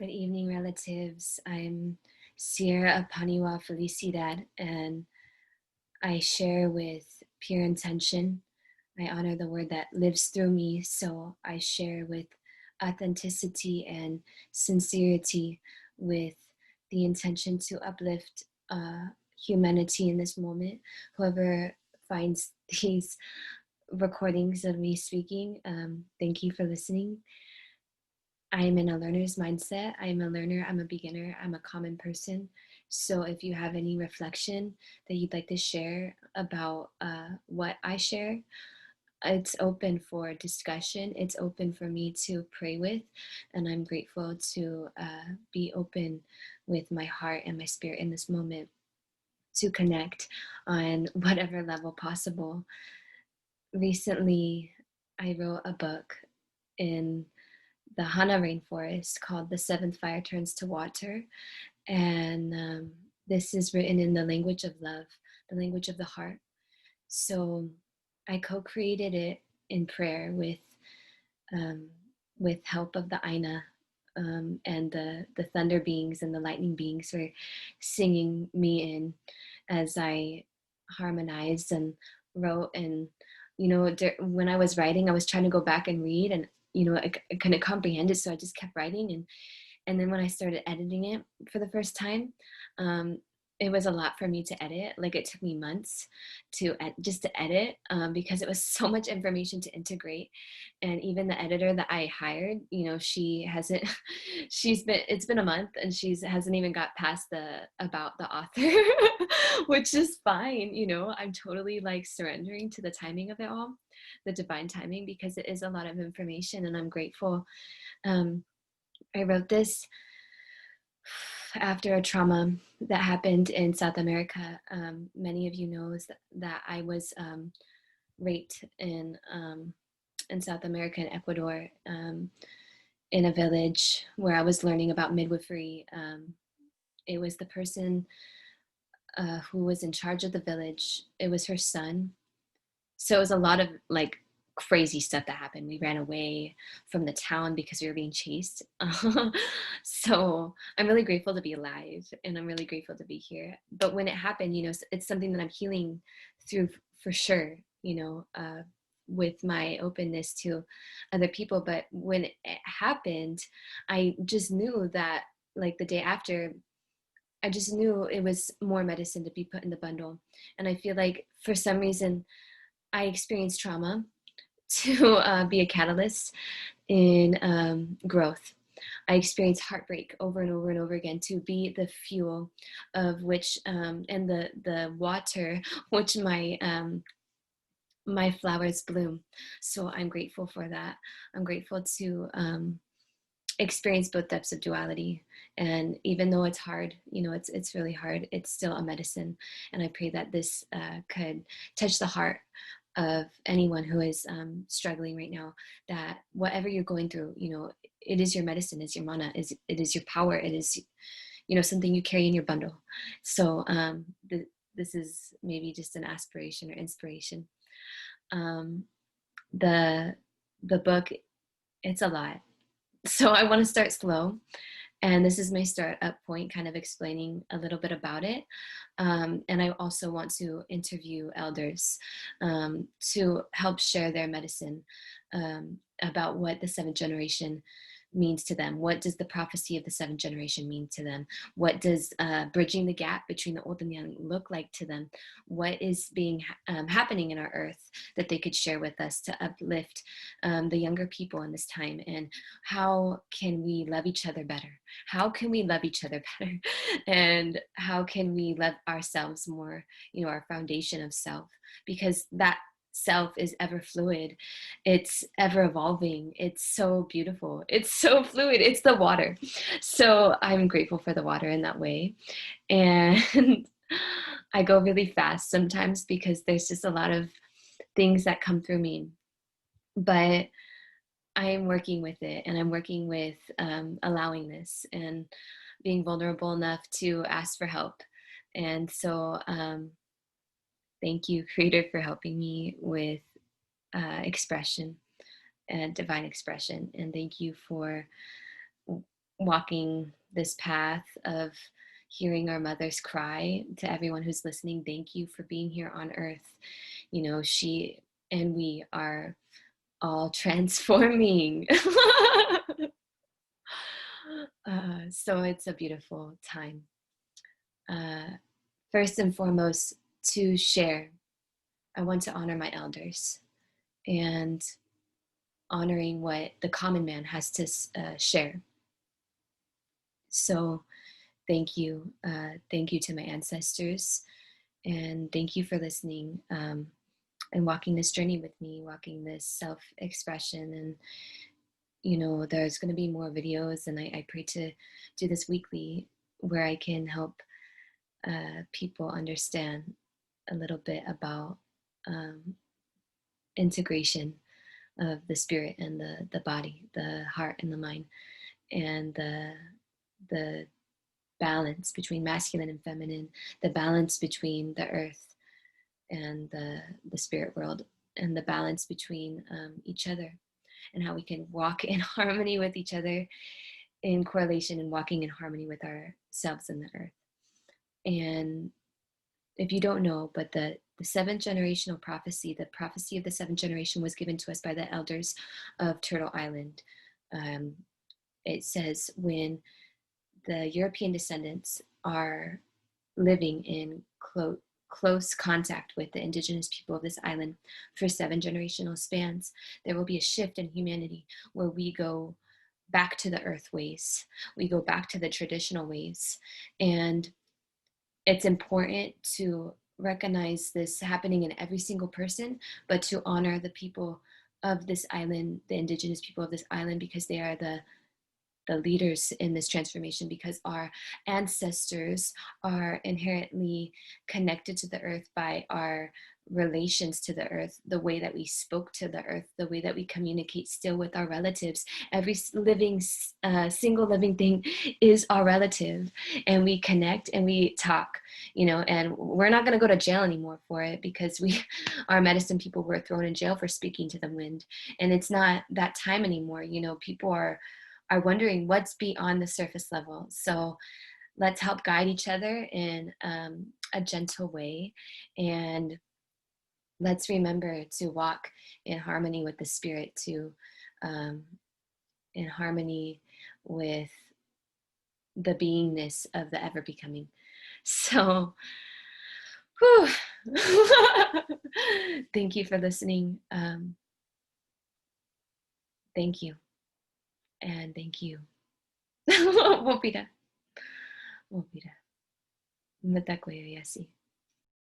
Good evening, relatives. I'm Sierra Paniwa Felicidad, and I share with pure intention. I honor the word that lives through me, so I share with authenticity and sincerity with the intention to uplift humanity in this moment. Whoever finds these recordings of me speaking, thank you for listening. I am in a learner's mindset. I am a learner. I'm a beginner. I'm a common person. So if you have any reflection that you'd like to share about what I share, it's open for discussion. It's open for me to pray with. And I'm grateful to be open with my heart and my spirit in this moment to connect on whatever level possible. Recently, I wrote a book in the Hana Rainforest called The Seventh Fire Turns to Water. And this is written in the language of love, the language of the heart. So I co-created it in prayer um, with help of the Aina, and the thunder beings and the lightning beings were singing me in as I harmonized and wrote. And when I was writing, I was trying to go back and read, and I couldn't comprehend it, so I just kept writing. And then when I started editing it for the first time, um, it was a lot for me to edit. Like, it took me months just to edit, because it was so much information to integrate. And even the editor that I hired, she hasn't, it's been a month, and hasn't even got past the about the author, which is fine. I'm totally like surrendering to the timing of it all, the divine timing, because it is a lot of information, and I'm grateful. I wrote this after a trauma that happened in South America. Many of you know that I was raped in South America, in Ecuador, in a village where I was learning about midwifery. It was the person who was in charge of the village. It was her son. So it was a lot of like crazy stuff that happened. We ran away from the town because we were being chased. So I'm really grateful to be alive, and I'm really grateful to be here. But when it happened, it's something that I'm healing through for sure, with my openness to other people. But when it happened, I just knew that, like, the day after, I just knew it was more medicine to be put in the bundle. And I feel like for some reason I experienced trauma to be a catalyst in growth. I experienced heartbreak over and over and over again to be the fuel of which, and the water which my flowers bloom. So I'm grateful for that. I'm grateful to experience both depths of duality. And even though it's hard, it's really hard, it's still a medicine. And I pray that this could touch the heart of anyone who is struggling right now, that whatever you're going through, it is your medicine, it's your mana, it is your power, it is, something you carry in your bundle. So this is maybe just an aspiration or inspiration. The the book, it's a lot. So I want to start slow. And this is my start up point, kind of explaining a little bit about it. And I also want to interview elders to help share their medicine, about what the seventh generation means to them. What does the prophecy of the seventh generation mean to them? What does bridging the gap between the old and young look like to them? What is being happening in our earth that they could share with us to uplift the younger people in this time? And how can we love each other better? How can we love each other better? And how can we love ourselves more, our foundation of self? Because that self is ever fluid, it's ever evolving, it's so beautiful, it's so fluid, it's the water. So I'm grateful for the water in that way. And I go really fast sometimes because there's just a lot of things that come through me, but I'm working with it, and I'm working with allowing this and being vulnerable enough to ask for help. And so thank you, Creator, for helping me with expression and divine expression. And thank you for walking this path of hearing our mothers cry. To everyone who's listening, thank you for being here on earth. You know, she and we are all transforming. So it's a beautiful time. Uh, First and foremost, to share, I want to honor my elders and honoring what the common man has to share. So thank you. Thank you to my ancestors. And thank you for listening, and walking this journey with me, walking this self expression. And, you know, there's going to be more videos, and I pray to do this weekly where I can help people understand a little bit about um, integration of the spirit and the body, the heart and the mind, and the balance between masculine and feminine, the balance between the earth and the spirit world, and the balance between each other, and how we can walk in harmony with each other, in correlation and walking in harmony with ourselves and the earth. And if you don't know, but the seventh generational prophecy, the prophecy of the seventh generation, was given to us by the elders of Turtle Island. Um, it says when the European descendants are living in close contact with the indigenous people of this island for 7 generational spans, there will be a shift in humanity where we go back to the earth ways. We go back to the traditional ways. And it's important to recognize this happening in every single person, but to honor the people of this island, the indigenous people of this island, because they are the leaders in this transformation, because our ancestors are inherently connected to the earth by our relations to the earth, the way that we spoke to the earth, the way that we communicate still with our relatives. Every living, single living thing is our relative, and we connect and we talk, you know, and we're not going to go to jail anymore for it, because our medicine people were thrown in jail for speaking to the wind. And it's not that time anymore. You know, people are wondering what's beyond the surface level. So let's help guide each other in a gentle way. And let's remember to walk in harmony with the spirit, to in harmony with the beingness of the ever becoming. So, whew. Thank you for listening. Thank you. And thank you. Wopira. Wopira. Matakoyo yasi.